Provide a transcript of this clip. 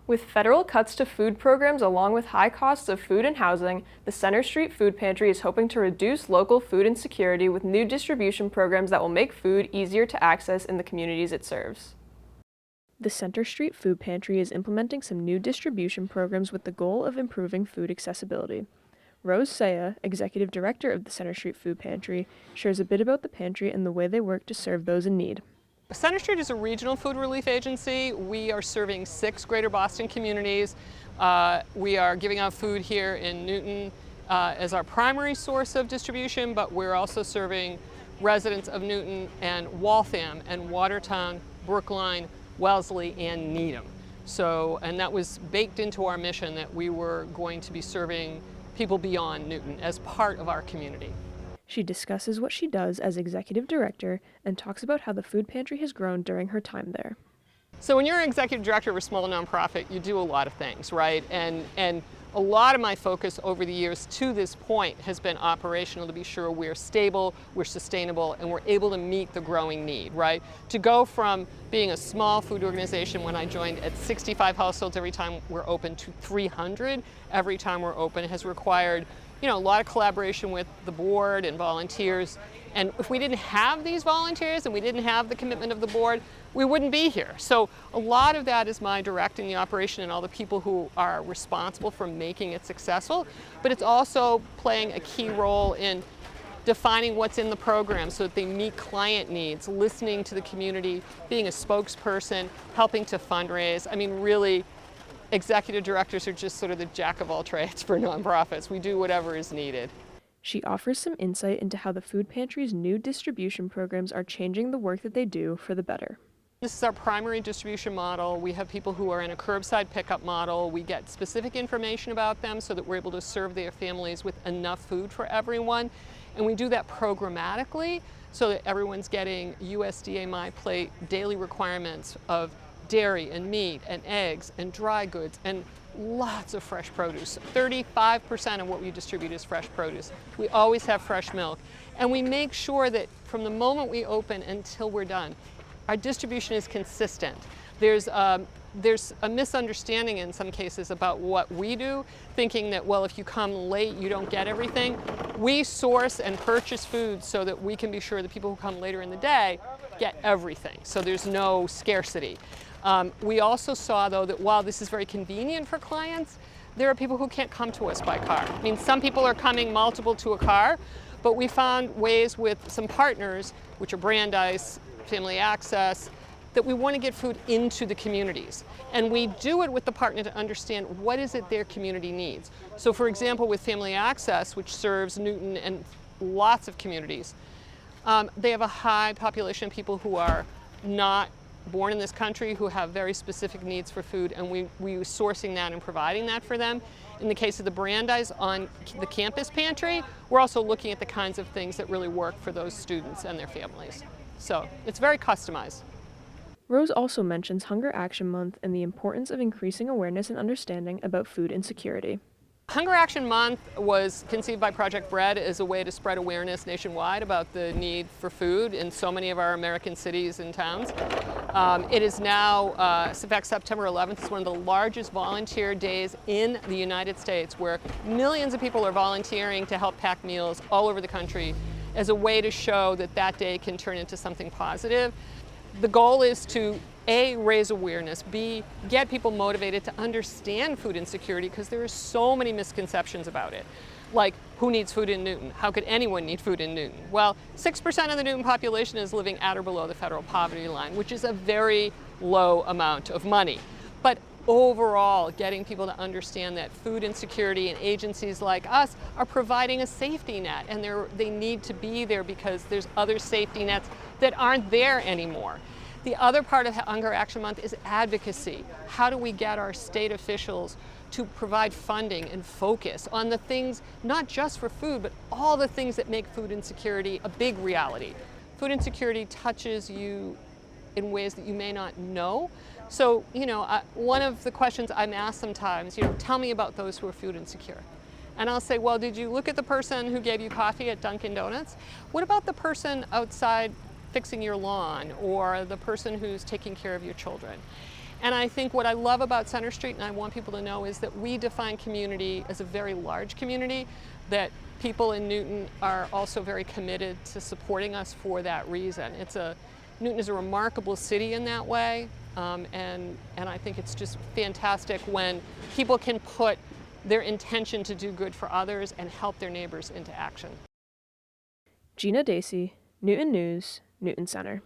With federal cuts to food programs along with high costs of food and housing, the Centre Street Food Pantry is hoping to reduce local food insecurity with new distribution programs that will make food easier to access in the communities it serves. The Centre Street Food Pantry is implementing some new distribution programs with the goal of improving food accessibility. Rose Saya, Executive Director of the Centre Street Food Pantry, shares a bit about the pantry and the way they work to serve those in need. Centre Street is a regional food relief agency. We are serving 6 greater Boston communities. We are giving out food here in Newton as our primary source of distribution, but we're also serving residents of Newton and Waltham and Watertown, Brookline, Wellesley, and Needham. And that was baked into our mission that we were going to be serving people beyond Newton as part of our community. She discusses what she does as executive director and talks about how the food pantry has grown during her time there. So when you're an executive director of a small nonprofit, you do a lot of things, right? And a lot of my focus over the years to this point has been operational to be sure we're stable, we're sustainable, and we're able to meet the growing need, right? To go from being a small food organization when I joined at 65 households every time we're open to 300 every time we're open has required a lot of collaboration with the board and volunteers. And if we didn't have these volunteers and we didn't have the commitment of the board, we wouldn't be here. So a lot of that is my directing the operation and all the people who are responsible for making it successful. But it's also playing a key role in defining what's in the program so that they meet client needs, listening to the community, being a spokesperson, helping to fundraise. I mean, really, executive directors are just sort of the jack of all trades for nonprofits. We do whatever is needed. She offers some insight into how the food pantry's new distribution programs are changing the work that they do for the better. This is our primary distribution model. We have people who are in a curbside pickup model. We get specific information about them so that we're able to serve their families with enough food for everyone. And we do that programmatically so that everyone's getting USDA My Plate daily requirements of dairy and meat and eggs and dry goods and lots of fresh produce. 35% of what we distribute is fresh produce. We always have fresh milk. And we make sure that from the moment we open until we're done, our distribution is consistent. There's a misunderstanding in some cases about what we do, thinking that, well, if you come late, you don't get everything. We source and purchase food so that we can be sure that people who come later in the day get everything, so there's no scarcity. We also saw, though, that while this is very convenient for clients, there are people who can't come to us by car. I mean, some people are coming multiple to a car, but we found ways with some partners, which are Brandeis, Family Access, that we want to get food into the communities. And we do it with the partner to understand what is it their community needs. So for example, with Family Access, which serves Newton and lots of communities, they have a high population of people who are not born in this country who have very specific needs for food, and we are sourcing that and providing that for them. In the case of the Brandeis on the campus pantry, we're also looking at the kinds of things that really work for those students and their families. So it's very customized. Rose also mentions Hunger Action Month and the importance of increasing awareness and understanding about food insecurity. Hunger Action Month was conceived by Project Bread as a way to spread awareness nationwide about the need for food in so many of our American cities and towns. It is now, in fact, September 11th is one of the largest volunteer days in the United States, where millions of people are volunteering to help pack meals all over the country as a way to show that that day can turn into something positive. The goal is to A, raise awareness, B, get people motivated to understand food insecurity, because there are so many misconceptions about it. Like, who needs food in Newton? How could anyone need food in Newton? Well, 6% of the Newton population is living at or below the federal poverty line, which is a very low amount of money. But overall, getting people to understand that food insecurity and agencies like us are providing a safety net, and they need to be there because there's other safety nets that aren't there anymore. The other part of Hunger Action Month is advocacy. How do we get our state officials to provide funding and focus on the things, not just for food, but all the things that make food insecurity a big reality? Food insecurity touches you in ways that you may not know. So, one of the questions I'm asked sometimes, tell me about those who are food insecure. And I'll say, well, did you look at the person who gave you coffee at Dunkin' Donuts? What about the person outside fixing your lawn, or the person who's taking care of your children? And I think what I love about Centre Street, and I want people to know, is that we define community as a very large community, that people in Newton are also very committed to supporting us for that reason. Newton is a remarkable city in that way, and I think it's just fantastic when people can put their intention to do good for others and help their neighbors into action. Gina Dacey, Newton News, Newton Center.